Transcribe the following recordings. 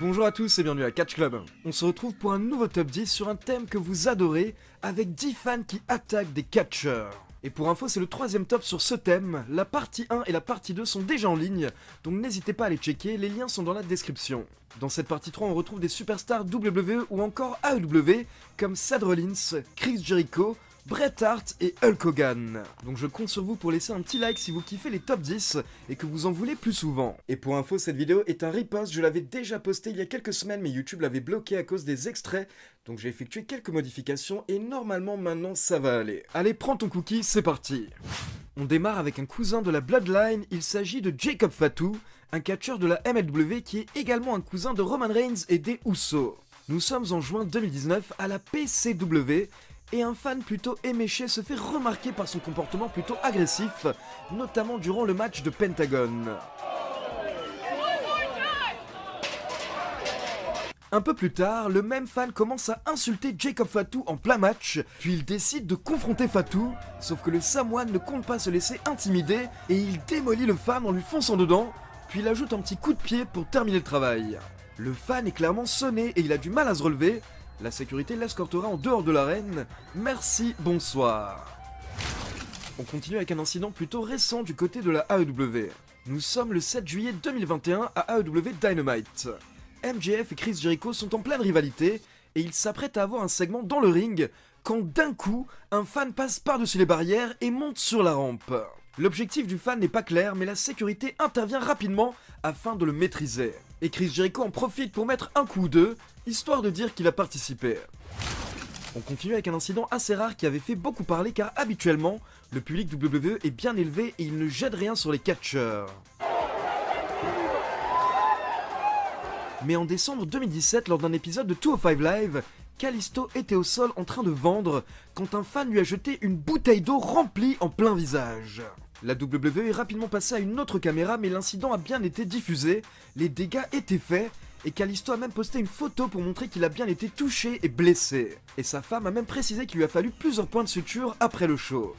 Bonjour à tous et bienvenue à Catch Club. On se retrouve pour un nouveau top 10 sur un thème que vous adorez, avec 10 fans qui attaquent des catcheurs. Et pour info, c'est le troisième top sur ce thème. La partie 1 et la partie 2 sont déjà en ligne, donc n'hésitez pas à les checker, les liens sont dans la description. Dans cette partie 3, on retrouve des superstars WWE ou encore AEW, comme Seth Rollins, Chris Jericho, Bret Hart et Hulk Hogan. Donc je compte sur vous pour laisser un petit like si vous kiffez les top 10 et que vous en voulez plus souvent. Et pour info, cette vidéo est un repost, je l'avais déjà posté il y a quelques semaines mais YouTube l'avait bloqué à cause des extraits. Donc j'ai effectué quelques modifications et normalement maintenant ça va aller. Allez, prends ton cookie, c'est parti. On démarre avec un cousin de la Bloodline, il s'agit de Jacob Fatu, un catcheur de la MLW qui est également un cousin de Roman Reigns et des Usos. Nous sommes en juin 2019 à la PCW, et un fan plutôt éméché se fait remarquer par son comportement plutôt agressif, notamment durant le match de Pentagon. Un peu plus tard, le même fan commence à insulter Jacob Fatu en plein match, puis il décide de confronter Fatu, sauf que le Samoan ne compte pas se laisser intimider, et il démolit le fan en lui fonçant dedans, puis il ajoute un petit coup de pied pour terminer le travail. Le fan est clairement sonné et il a du mal à se relever. La sécurité l'escortera en dehors de l'arène. Merci, bonsoir. On continue avec un incident plutôt récent du côté de la AEW. Nous sommes le 7 juillet 2021 à AEW Dynamite. MJF et Chris Jericho sont en pleine rivalité et ils s'apprêtent à avoir un segment dans le ring quand d'un coup, un fan passe par-dessus les barrières et monte sur la rampe. L'objectif du fan n'est pas clair mais la sécurité intervient rapidement afin de le maîtriser. Et Chris Jericho en profite pour mettre un coup ou deux, histoire de dire qu'il a participé. On continue avec un incident assez rare qui avait fait beaucoup parler car habituellement, le public WWE est bien élevé et il ne jette rien sur les catcheurs. Mais en décembre 2017, lors d'un épisode de 205 Live, Kalisto était au sol en train de vendre quand un fan lui a jeté une bouteille d'eau remplie en plein visage. La WWE est rapidement passée à une autre caméra mais l'incident a bien été diffusé, les dégâts étaient faits et Kalisto a même posté une photo pour montrer qu'il a bien été touché et blessé. Et sa femme a même précisé qu'il lui a fallu plusieurs points de suture après le show.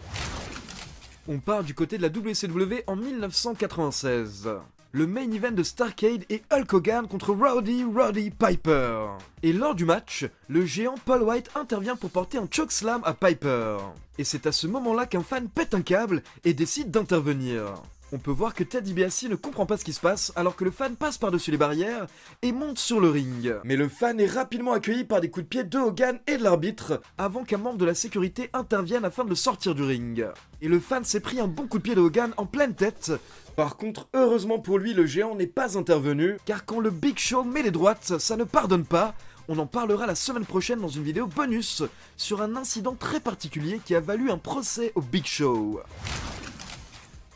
On part du côté de la WCW en 1996. Le main event de Starrcade est Hulk Hogan contre Roddy Piper. Et lors du match, le géant Paul White intervient pour porter un chokeslam à Piper. Et c'est à ce moment-là qu'un fan pète un câble et décide d'intervenir. On peut voir que Ted DiBiase ne comprend pas ce qui se passe alors que le fan passe par-dessus les barrières et monte sur le ring. Mais le fan est rapidement accueilli par des coups de pied de Hogan et de l'arbitre avant qu'un membre de la sécurité intervienne afin de le sortir du ring. Et le fan s'est pris un bon coup de pied de Hogan en pleine tête. Par contre, heureusement pour lui, le géant n'est pas intervenu car quand le Big Show met les droites, ça ne pardonne pas. On en parlera la semaine prochaine dans une vidéo bonus sur un incident très particulier qui a valu un procès au Big Show.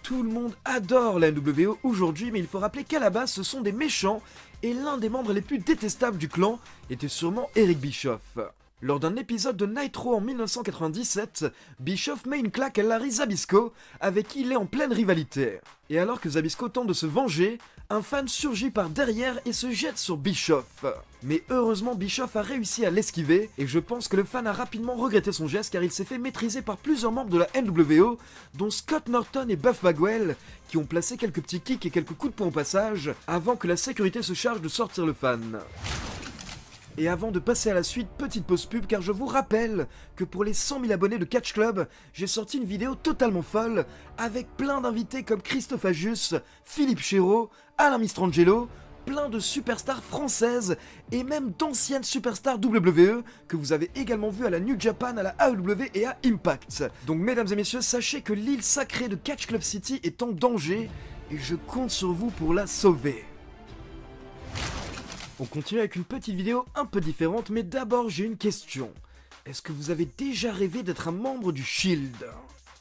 Tout le monde adore la NWO aujourd'hui, mais il faut rappeler qu'à la base, ce sont des méchants, et l'un des membres les plus détestables du clan était sûrement Eric Bischoff. Lors d'un épisode de Nitro en 1997, Bischoff met une claque à Larry Zbyszko, avec qui il est en pleine rivalité. Et alors que Zbyszko tente de se venger, un fan surgit par derrière et se jette sur Bischoff. Mais heureusement Bischoff a réussi à l'esquiver, et je pense que le fan a rapidement regretté son geste car il s'est fait maîtriser par plusieurs membres de la NWO, dont Scott Norton et Buff Bagwell, qui ont placé quelques petits kicks et quelques coups de poing au passage, avant que la sécurité se charge de sortir le fan. Et avant de passer à la suite, petite pause pub car je vous rappelle que pour les 100 000 abonnés de Catch Club, j'ai sorti une vidéo totalement folle avec plein d'invités comme Christophe Ajus, Philippe Chéreau, Alain Mistrangelo, plein de superstars françaises et même d'anciennes superstars WWE que vous avez également vu à la New Japan, à la AEW et à Impact. Donc mesdames et messieurs, sachez que l'île sacrée de Catch Club City est en danger et je compte sur vous pour la sauver. On continue avec une petite vidéo un peu différente, mais d'abord j'ai une question. Est-ce que vous avez déjà rêvé d'être un membre du Shield ?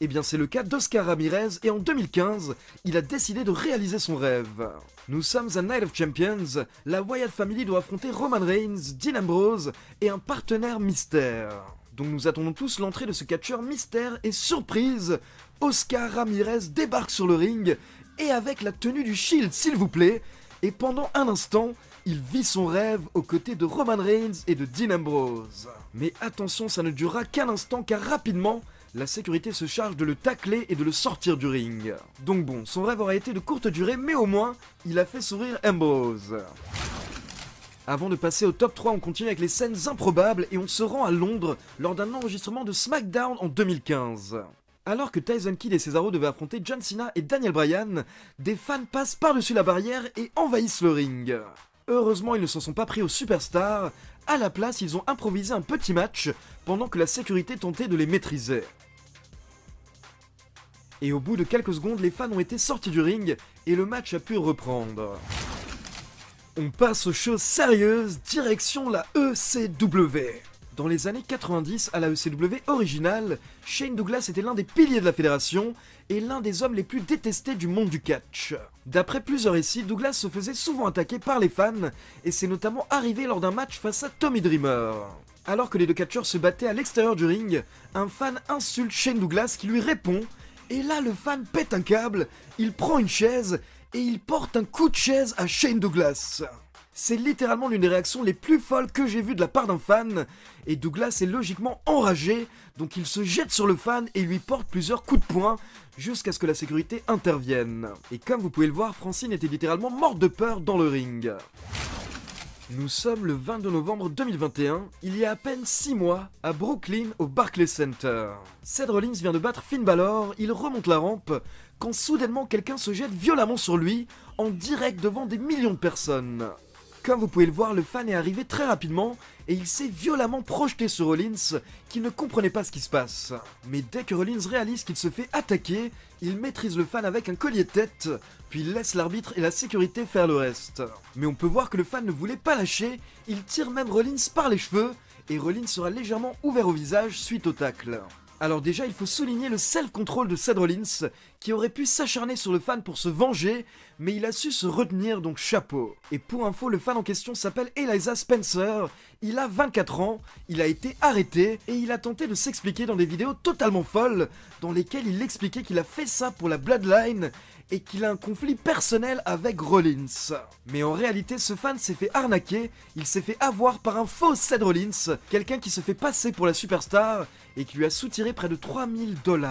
Eh bien c'est le cas d'Oscar Ramirez et en 2015, il a décidé de réaliser son rêve. Nous sommes à Night of Champions, la Wyatt Family doit affronter Roman Reigns, Dean Ambrose et un partenaire mystère. Donc nous attendons tous l'entrée de ce catcheur mystère et surprise, Oscar Ramirez débarque sur le ring et avec la tenue du Shield s'il vous plaît, et pendant un instant, il vit son rêve aux côtés de Roman Reigns et de Dean Ambrose. Mais attention, ça ne durera qu'un instant car rapidement, la sécurité se charge de le tacler et de le sortir du ring. Donc bon, son rêve aura été de courte durée, mais au moins, il a fait sourire Ambrose. Avant de passer au top 3, on continue avec les scènes improbables et on se rend à Londres lors d'un enregistrement de SmackDown en 2015. Alors que Tyson Kidd et Cesaro devaient affronter John Cena et Daniel Bryan, des fans passent par-dessus la barrière et envahissent le ring. Heureusement, ils ne s'en sont pas pris aux superstars, à la place, ils ont improvisé un petit match pendant que la sécurité tentait de les maîtriser. Et au bout de quelques secondes, les fans ont été sortis du ring et le match a pu reprendre. On passe aux choses sérieuses, direction la ECW. Dans les années 90, à la ECW originale, Shane Douglas était l'un des piliers de la fédération et l'un des hommes les plus détestés du monde du catch. D'après plusieurs récits, Douglas se faisait souvent attaquer par les fans et c'est notamment arrivé lors d'un match face à Tommy Dreamer. Alors que les deux catcheurs se battaient à l'extérieur du ring, un fan insulte Shane Douglas qui lui répond et là le fan pète un câble, il prend une chaise et il porte un coup de chaise à Shane Douglas. C'est littéralement l'une des réactions les plus folles que j'ai vues de la part d'un fan, et Douglas est logiquement enragé, donc il se jette sur le fan et lui porte plusieurs coups de poing, jusqu'à ce que la sécurité intervienne. Et comme vous pouvez le voir, Francine était littéralement morte de peur dans le ring. Nous sommes le 22 novembre 2021, il y a à peine 6 mois, à Brooklyn, au Barclays Center. Seth Rollins vient de battre Finn Balor, il remonte la rampe, quand soudainement quelqu'un se jette violemment sur lui, en direct devant des millions de personnes. Comme vous pouvez le voir, le fan est arrivé très rapidement et il s'est violemment projeté sur Rollins qui ne comprenait pas ce qui se passe. Mais dès que Rollins réalise qu'il se fait attaquer, il maîtrise le fan avec un collier de tête, puis il laisse l'arbitre et la sécurité faire le reste. Mais on peut voir que le fan ne voulait pas lâcher, il tire même Rollins par les cheveux et Rollins sera légèrement ouvert au visage suite au tacle. Alors déjà, il faut souligner le self-control de Seth Rollins, qui aurait pu s'acharner sur le fan pour se venger, mais il a su se retenir, donc chapeau. Et pour info, le fan en question s'appelle Eliza Spencer, il a 24 ans, il a été arrêté, et il a tenté de s'expliquer dans des vidéos totalement folles, dans lesquelles il expliquait qu'il a fait ça pour la Bloodline, et qu'il a un conflit personnel avec Rollins. Mais en réalité, ce fan s'est fait arnaquer, il s'est fait avoir par un faux Seth Rollins, quelqu'un qui se fait passer pour la superstar, et qui lui a soutiré près de 3000 $.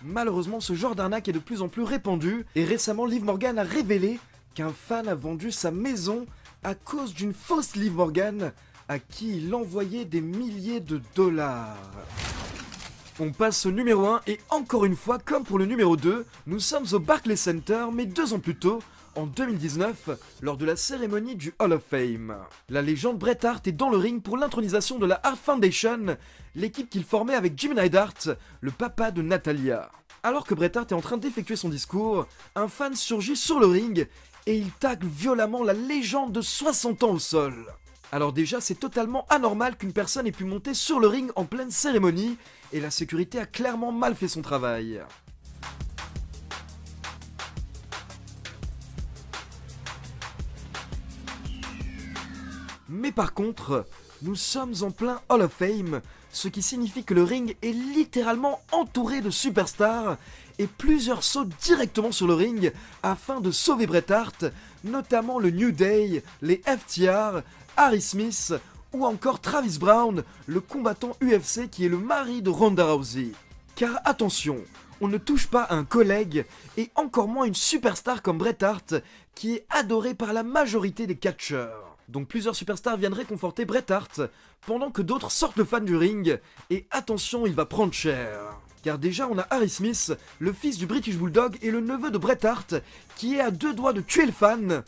Malheureusement, ce genre d'arnaque est de plus en plus répandu, et récemment Liv Morgan a révélé qu'un fan a vendu sa maison à cause d'une fausse Liv Morgan à qui il envoyait des milliers de dollars. On passe au numéro 1 et encore une fois, comme pour le numéro 2, nous sommes au Barclays Center, mais 2 ans plus tôt, en 2019, lors de la cérémonie du Hall of Fame. La légende Bret Hart est dans le ring pour l'intronisation de la Hart Foundation, l'équipe qu'il formait avec Jim Neidhart, le papa de Natalia. Alors que Bret Hart est en train d'effectuer son discours, un fan surgit sur le ring et il tacle violemment la légende de 60 ans au sol. Alors déjà, c'est totalement anormal qu'une personne ait pu monter sur le ring en pleine cérémonie, et la sécurité a clairement mal fait son travail. Mais par contre, nous sommes en plein Hall of Fame, ce qui signifie que le ring est littéralement entouré de superstars, et plusieurs sautent directement sur le ring afin de sauver Bret Hart, notamment le New Day, les FTR, Harry Smith ou encore Travis Brown, le combattant UFC qui est le mari de Ronda Rousey. Car attention, on ne touche pas à un collègue et encore moins une superstar comme Bret Hart qui est adoré par la majorité des catcheurs. Donc plusieurs superstars viennent réconforter Bret Hart pendant que d'autres sortent le fan du ring et attention, il va prendre cher. Car déjà on a Harry Smith, le fils du British Bulldog et le neveu de Bret Hart qui est à 2 doigts de tuer le fan.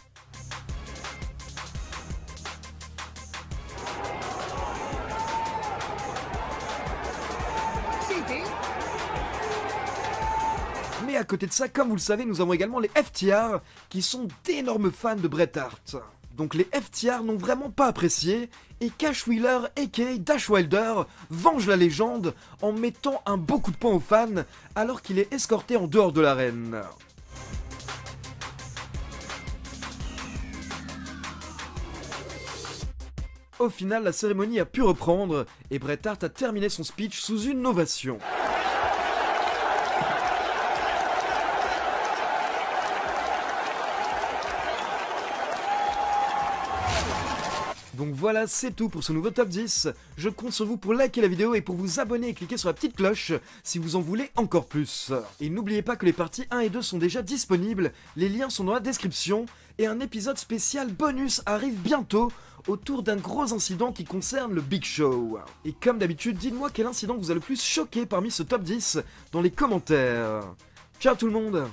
Mais à côté de ça, comme vous le savez, nous avons également les FTR qui sont d'énormes fans de Bret Hart. Donc les FTR n'ont vraiment pas apprécié et Cash Wheeler aka Dash Wilder venge la légende en mettant un beau coup de poing aux fans alors qu'il est escorté en dehors de l'arène. Au final, la cérémonie a pu reprendre et Bret Hart a terminé son speech sous une ovation. Donc voilà, c'est tout pour ce nouveau top 10. Je compte sur vous pour liker la vidéo et pour vous abonner et cliquer sur la petite cloche si vous en voulez encore plus. Et n'oubliez pas que les parties 1 et 2 sont déjà disponibles, les liens sont dans la description, et un épisode spécial bonus arrive bientôt autour d'un gros incident qui concerne le Big Show. Et comme d'habitude, dites-moi quel incident vous a le plus choqué parmi ce top 10 dans les commentaires. Ciao tout le monde!